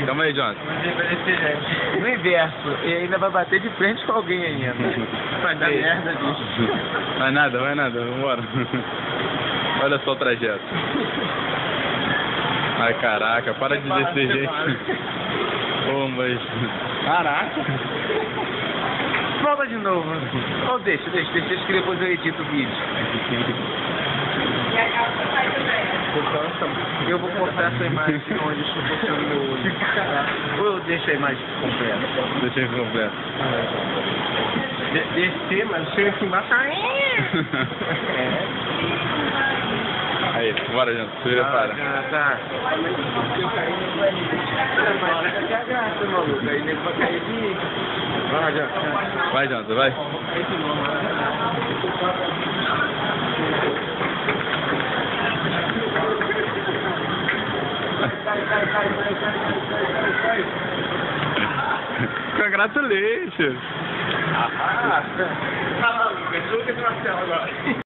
Calma aí, Jonathan. No inverso, e ainda vai bater de frente com alguém ainda. Vai dar merda, bicho. Vai nada, vambora. Olha só o trajeto. Ai, caraca, para de descer, gente. Pô, mas... Caraca. Volta de novo. Ou deixa que depois eu edito o vídeo. E a calça sai também. Eu vou cortar essa imagem onde estou postando meu olho. Ou eu deixo a imagem completa? Deixa ele completo. Descer, mas chega aqui embaixo. Aí, bora, Jonathan. Se prepara. Tá. Mas é a graça, maluco. Aí nego vai cair aqui. Vai, Jonathan. Vai, Jonathan, vai. Congratulations! Ah, tá maluco. É tudo que Marcelo agora.